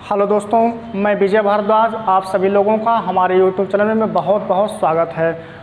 Hello दोस्तों, मैं विजय भारद्वाज। आप सभी लोगों का हमारे YouTube चैनल में बहुत बहुत स्वागत है।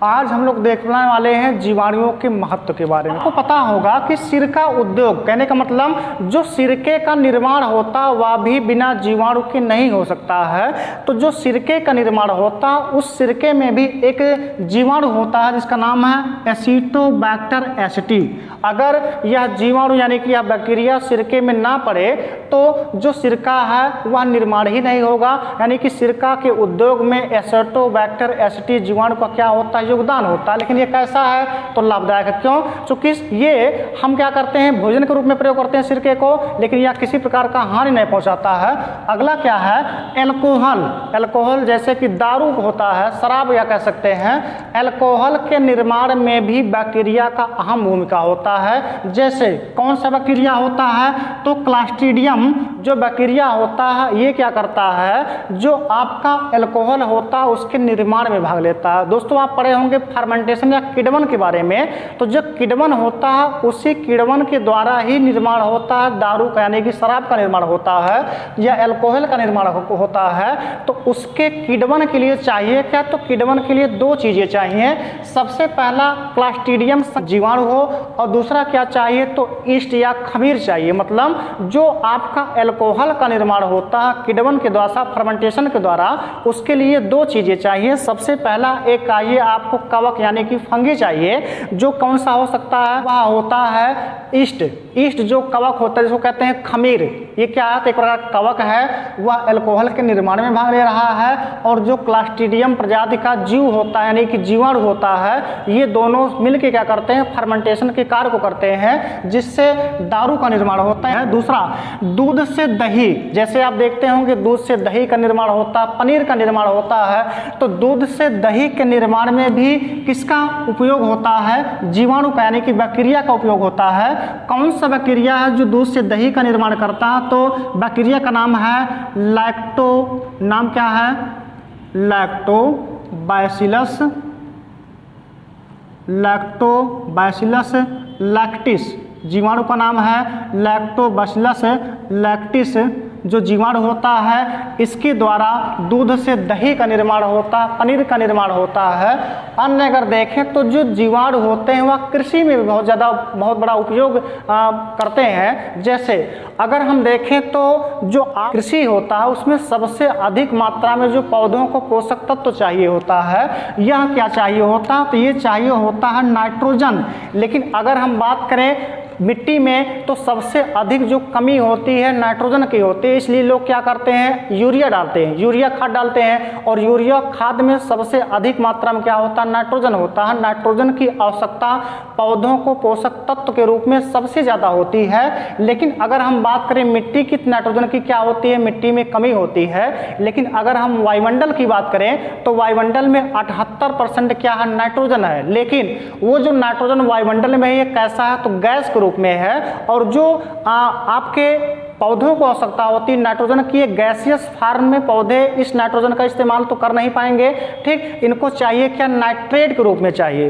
आज हम लोग देखने वाले हैं जीवाणुओं के महत्व के बारे में। आपको पता होगा कि सिरका उद्योग, कहने का मतलब जो सिरके का निर्माण होता वह भी बिना जीवाणु के नहीं हो सकता है। तो जो सिरके का निर्माण होता उस सिरके में भी एक जीवाणु होता है जिसका नाम है एसिटोबैक्टर एसिटी। अगर यह जीवाणु यानी कि यह बैक्टीरिया सिरके में ना पड़े तो जो सिरका है वह निर्माण ही नहीं होगा। यानी कि सिरका के उद्योग में एसिटोबैक्टर एसिटी जीवाणु का क्या होता है, योगदान होता है। लेकिन ये कैसा है तो लाभदायक है। क्यों? क्योंकि ये हम क्या करते हैं, भोजन के रूप में प्रयोग करते हैं सिरके को, लेकिन यह किसी प्रकार का हानि नहीं पहुंचाता है। अगला क्या है, एल्कोहल। एल्कोहल जैसे कि दारू होता है, शराब या कह सकते हैं, एल्कोहल के निर्माण में भी बैक्टीरिया का अहम भूमिका होता है। जैसे कौन सा बैक्टीरिया होता है तो क्लास्ट्रीडियम जो बैक्टीरिया होता है ये क्या करता है, जो आपका एल्कोहल होता है उसके निर्माण में भाग लेता है। दोस्तों आप पढ़े होंगे फर्मेंटेशन या किण्वन के बारे में। तो जो किण्वन होता है उसी किण्वन के द्वारा ही निर्माण होता है दारू का, यानी कि शराब का निर्माण होता है या एल्कोहल का निर्माण होता है। तो उसके किण्वन के लिए चाहिए क्या, तो किण्वन के लिए दो चीजें चाहिए। सबसे पहला क्लास्ट्रीडियम जीवाणु हो और दूसरा क्या चाहिए तो ईस्ट या खमीर चाहिए। मतलब जो आपका एल्कोहल का निर्माण होता है किण्वन के द्वारा, फर्मेंटेशन के द्वारा, उसके लिए दो चीजें चाहिए। सबसे पहला एक चाहिए आपको कवक यानी कि फंगी चाहिए। जो कौन सा हो सकता है, वह होता है ईस्ट। ईस्ट जो कवक होता है जिसको कहते हैं खमीर, ये क्या है तो एक प्रकार का कवक है, वह एल्कोहल के निर्माण में भाग ले रहा है। और जो क्लास्ट्रीडियम प्रजाति का जीव होता है यानी कि जीवाणु होता है, ये दोनों मिलकर क्या करते हैं, फर्मेंटेशन के कार्य को करते हैं जिससे दारू का निर्माण होता है। दूसरा दूध से दही, जैसे आप देखते होंगे दूध से दही का निर्माण होता है, पनीर का निर्माण होता है। तो दूध से दही के निर्माण में भी किसका उपयोग होता है, जीवाणु का यानी कि बैक्टीरिया का उपयोग होता है। कौन सा बैक्टीरिया है जो दूध से दही का निर्माण करता है, तो बैक्टीरिया का नाम है नाम क्या है, लैक्टोबैसिलस लैक्टिस। जीवाणु का नाम है लैक्टोबैसिलस लैक्टिस। जो जीवाणु होता है इसके द्वारा दूध से दही का निर्माण होता है, पनीर का निर्माण होता है। अन्य अगर देखें तो जो जीवाणु होते हैं वह कृषि में भी बहुत बड़ा उपयोग करते हैं। जैसे अगर हम देखें तो जो कृषि होता है उसमें सबसे अधिक मात्रा में जो पौधों को पोषक तत्व चाहिए होता है, यह क्या चाहिए होता है तो ये चाहिए होता है नाइट्रोजन। लेकिन अगर हम बात करें मिट्टी में तो सबसे अधिक जो कमी होती है नाइट्रोजन की होती है। इसलिए लोग क्या करते हैं, यूरिया डालते हैं, यूरिया खाद डालते हैं। और यूरिया खाद में सबसे अधिक मात्रा में क्या होता है, नाइट्रोजन होता है। नाइट्रोजन की आवश्यकता पौधों को पोषक तत्व के रूप में सबसे ज़्यादा होती है। लेकिन अगर हम बात करें मिट्टी की नाइट्रोजन की क्या होती है, मिट्टी में कमी होती है। लेकिन अगर हम वायुमंडल की बात करें तो वायुमंडल में 78% क्या है, नाइट्रोजन है। लेकिन वो जो नाइट्रोजन वायुमंडल में ये कैसा है तो गैस के रूप में है। और जो आपके पौधों को आवश्यकता होती है नाइट्रोजन की, गैसियस फॉर्म में पौधे इस नाइट्रोजन का इस्तेमाल तो कर नहीं पाएंगे। ठीक, इनको चाहिए क्या, नाइट्रेट के रूप में चाहिए।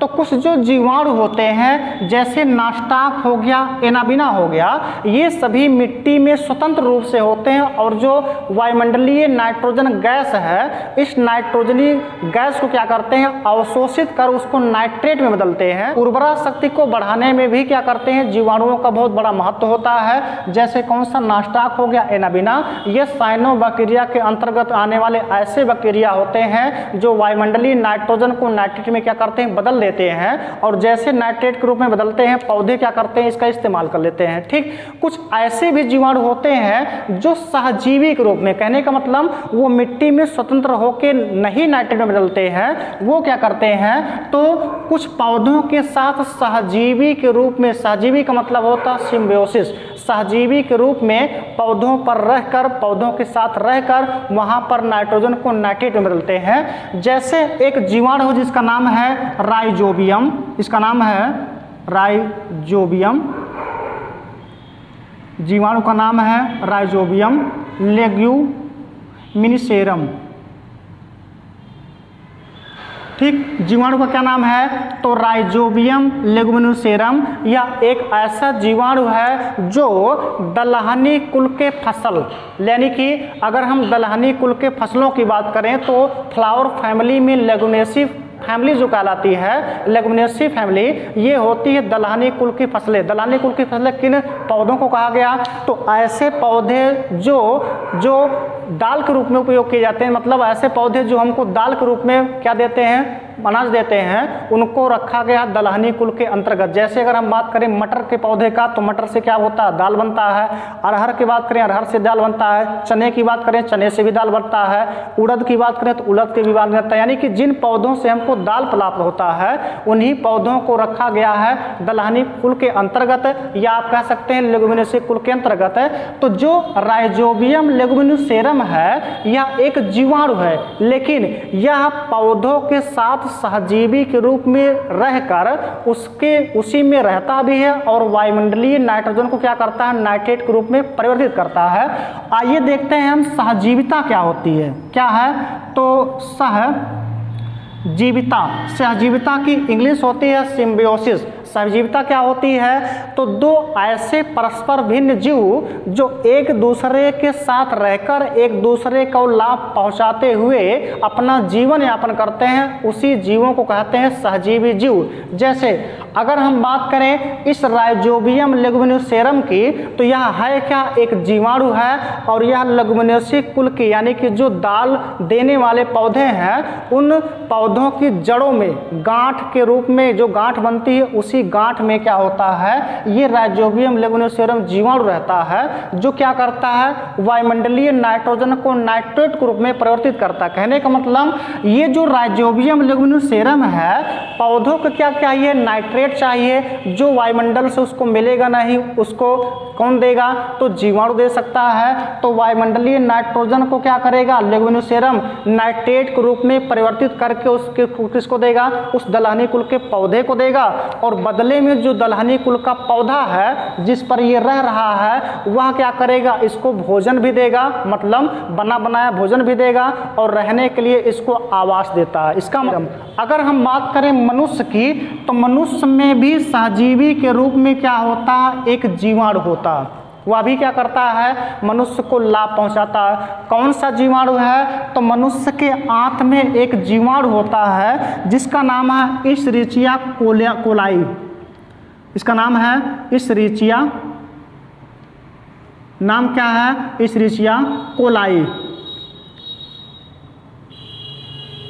तो कुछ जो जीवाणु होते हैं जैसे नास्टाक हो गया, एनाबिना हो गया, ये सभी मिट्टी में स्वतंत्र रूप से होते हैं। और जो वायुमंडलीय नाइट्रोजन गैस है, इस नाइट्रोजनी गैस को क्या करते हैं, अवशोषित कर उसको नाइट्रेट में बदलते हैं। उर्वरा शक्ति को बढ़ाने में भी क्या करते हैं, जीवाणुओं का बहुत बड़ा महत्व होता है। जैसे कौन सा, नास्टाक हो गया, एनाबिना, ये साइनोबैक्टीरिया के अंतर्गत आने वाले ऐसे बैक्टीरिया होते हैं जो वायुमंडलीय नाइट्रोजन को नाइट्रेट में क्या करते हैं, बदल देते हैं। और जैसे नाइट्रेट के रूप में बदलते हैं, पौधे क्या करते हैं, इसका इस्तेमाल कर लेते हैं। ठीक, कुछ ऐसे भी जीवाणु होते हैं जो सहजीवी के रूप में, कहने का मतलब वो मिट्टी में स्वतंत्र होकर नहीं नाइट्रेट में बदलते हैं, वो क्या करते हैं तो कुछ पौधों के साथ सहजीवी के रूप में, सहजीवी का मतलब होता है सिम्बियोसिस, सहजीवी के रूप में पौधों पर रहकर, पौधों के साथ रहकर वहां पर नाइट्रोजन को नाइट्रेट में बदलते हैं। जैसे एक जीवाणु जिसका नाम है राइजोबियम, इसका नाम है राइजोबियम, जीवाणु का नाम है राइजोबियम लेग्यूमिनिसेरम। ठीक, जीवाणु का क्या नाम है? तो राइजोबियम लेगुमिनोसेरम। यह एक ऐसा जीवाणु है जो दलहनी कुल के फसल, यानी कि अगर हम दलहनी कुल के फसलों की बात करें तो फ्लावर फैमिली में लेगुमिनेसी फैमिली जो कहलाती है, लेगुमिनेसी फैमिली, ये होती है दलहनी कुल की फसलें। दलहनी कुल की फसलें किन पौधों को कहा गया? तो ऐसे पौधे जो दाल के रूप में उपयोग किए जाते हैं, मतलब ऐसे पौधे जो हमको दाल के रूप में क्या देते हैं, अनाज देते हैं, उनको रखा गया दलहनी कुल के अंतर्गत। जैसे अगर हम बात करें मटर के पौधे का, तो मटर से क्या होता है? दाल बनता है। अरहर की बात करें, अरहर से दाल बनता है। चने की बात करें, चने से भी दाल बनता है। उड़द की बात करें तो उड़द के भी दाल बनता है। यानी कि जिन पौधों से हमको दाल प्राप्त होता है, उन्हीं पौधों को रखा गया है दलहनी कुल के अंतर्गत, या आप कह सकते हैं लेगुमिनेसी कुल के अंतर्गत है। तो जो राइजोबियम लेगुमिनोसेरम है, यह एक जीवाणु है, लेकिन यह पौधों के साथ सहजीवी के रूप में रहकर उसी में रहता भी है और वायुमंडलीय नाइट्रोजन को क्या करता है? नाइट्रेट के रूप में परिवर्तित करता है। आइए देखते हैं हम सहजीविता क्या होती है, क्या है? तो सहजीविता की इंग्लिश होती है सिम्बियोसिस। सहजीविता क्या होती है? तो दो ऐसे परस्पर भिन्न जीव जो एक दूसरे के साथ रहकर एक दूसरे को लाभ पहुंचाते हुए अपना जीवन यापन करते हैं, उसी जीवों को कहते हैं सहजीवी जीव। जैसे अगर हम बात करें इस राइजोबियम लेगुमिनोसेरम की, तो यह है क्या? एक जीवाणु है, और यह लेगुमिनेसी कुल की, यानी कि जो दाल देने वाले पौधे हैं, उन पौधों की जड़ों में गांठ के रूप में जो गांठ बनती है, उसी गांठ में क्या होता है? ये राइजोबियम लेगुमिनोसेरम जीवाणु रहता है, जो क्या करता है? वायुमंडलीय नाइट्रोजन को नाइट्रेट के रूप में परिवर्तित करता है। कहने का मतलब ये जो राइजोबियम लेगुमिनोसेरम है, पौधों को क्या चाहिए? नाइट्रेट चाहिए, जो वायुमंडल से उसको मिलेगा नहीं, उसको कौन देगा? तो जीवाणु दे सकता है। तो वायुमंडलीय नाइट्रोजन को क्या करेगा? लेगुमिनोसेरम नाइट्रेट के रूप में परिवर्तित करके उसके किसको देगा? उस दलहनी कुल के पौधे को देगा, और बदले में जो दलहनी कुल का पौधा है जिस पर ये रह रहा है, वह क्या करेगा? इसको भोजन भी देगा, मतलब बना बनाया भोजन भी देगा, और रहने के लिए इसको आवास देता है। इसका मतलब अगर हम बात करें मनुष्य की, तो मनुष्य में भी सहजीवी के रूप में क्या होता है? एक जीवाणु होता है। वह भी क्या करता है? मनुष्य को लाभ पहुंचाता है। कौन सा जीवाणु है? तो मनुष्य के आंत में एक जीवाणु होता है जिसका नाम है इशरिचिया कोलाई। इसका नाम है इशरिचिया, नाम क्या है? इशरिचिया कोलाई।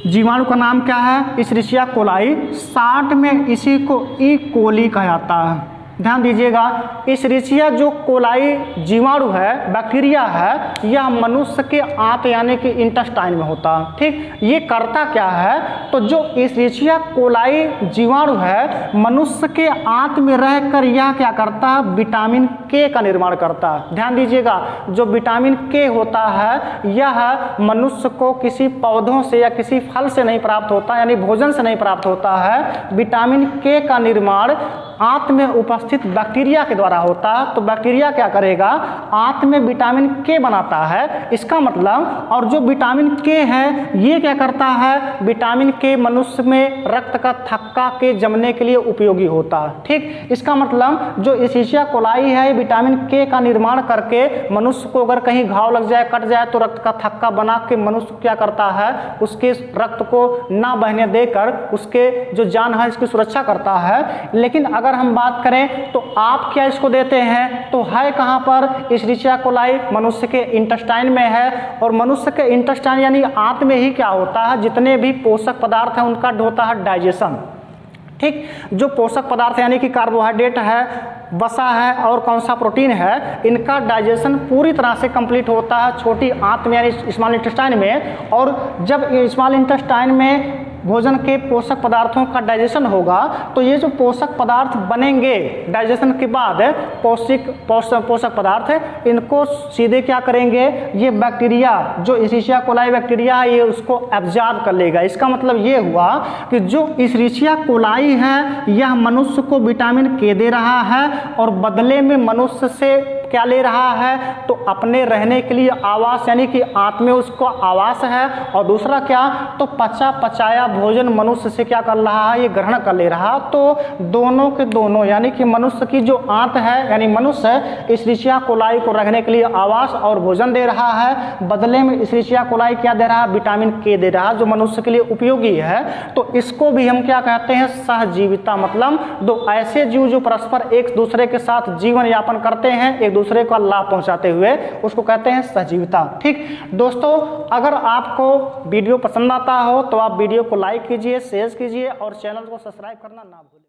जीवाणु का नाम क्या है? इशरिचिया कोलाई। शॉर्ट में इसी को ई कोली कहा जाता है। ध्यान दीजिएगा, इशरिचिया जो कोलाई जीवाणु है, बैक्टीरिया है, यह मनुष्य के आंत यानी कि इंटेस्टाइन में होता है। ठीक, ये करता क्या है? तो जो इशरिचिया कोलाई जीवाणु है, मनुष्य के आंत में रहकर यह क्या करता है? विटामिन के का निर्माण करता है। ध्यान दीजिएगा, जो विटामिन के होता है, यह मनुष्य को किसी पौधों से या किसी फल से नहीं प्राप्त होता, यानी भोजन से नहीं प्राप्त होता है। विटामिन के का निर्माण आंत में उपस्थित बैक्टीरिया के द्वारा होता है। तो बैक्टीरिया क्या करेगा? आंत में विटामिन के बनाता है। इसका मतलब, और जो विटामिन के है, ये क्या करता है? विटामिन के मनुष्य में रक्त का थक्का के जमने के लिए उपयोगी होता है। ठीक, इसका मतलब जो इशरिचिया कोलाई है, विटामिन के का निर्माण करके मनुष्य को अगर कहीं घाव लग जाए, कट जाए, तो रक्त का थक्का बना के मनुष्य क्या करता है? उसके रक्त को ना बहने देकर उसके जो जान है इसकी सुरक्षा करता है। लेकिन अगर हम बात करें तो आप क्या इसको देते हैं? तो है कहां पर? इशरिचिया कोलाई मनुष्य के इंटेस्टाइन में है, और मनुष्य के इंटेस्टाइन यानी आंत में ही क्या होता है? जितने भी पोषक पदार्थ हैं उनका होता है डाइजेशन। ठीक, जो पोषक पदार्थ यानी कि कार्बोहाइड्रेट है, वसा है और कौन सा प्रोटीन है, इनका डाइजेशन पूरी तरह से कंप्लीट होता है छोटी आंत में यानी स्मॉल इंटेस्टाइन में। और जब स्मॉल इंटेस्टाइन में भोजन के पोषक पदार्थों का डाइजेशन होगा, तो ये जो पोषक पदार्थ बनेंगे डाइजेशन के बाद, पोषक पदार्थ, इनको सीधे क्या करेंगे? ये बैक्टीरिया जो इशरिचिया कोलाई बैक्टीरिया है, ये उसको एब्जॉर्ब कर लेगा। इसका मतलब ये हुआ कि जो इशरिचिया कोलाई है, यह मनुष्य को विटामिन के दे रहा है, और बदले में मनुष्य से क्या ले रहा है, तो अपने रहने के लिए आवास, यानी कि आंत में उसको आवास है। और दूसरा क्या, तो पचा पचाया भोजन मनुष्य से क्या कर रहा है, ये ग्रहण कर ले रहा। तो दोनों के दोनों, यानी कि मनुष्य की जो आंत है, यानी मनुष्य इस्चरिचिया कोलाई को रखने के लिए आवास और भोजन दे रहा है, बदले में इस्चरिचिया कोलाई क्या दे रहा है, विटामिन के दे रहा है, जो मनुष्य के लिए उपयोगी है। तो इसको भी हम क्या कहते हैं, सहजीविता। मतलब दो ऐसे जीव जो परस्पर एक दूसरे के साथ जीवन यापन करते हैं, एक दूसरे को लाभ पहुंचाते हुए, उसको कहते हैं सहजीविता। ठीक दोस्तों, अगर आपको वीडियो पसंद आता हो तो आप वीडियो को लाइक कीजिए, शेयर कीजिए और चैनल को सब्सक्राइब करना ना भूलें।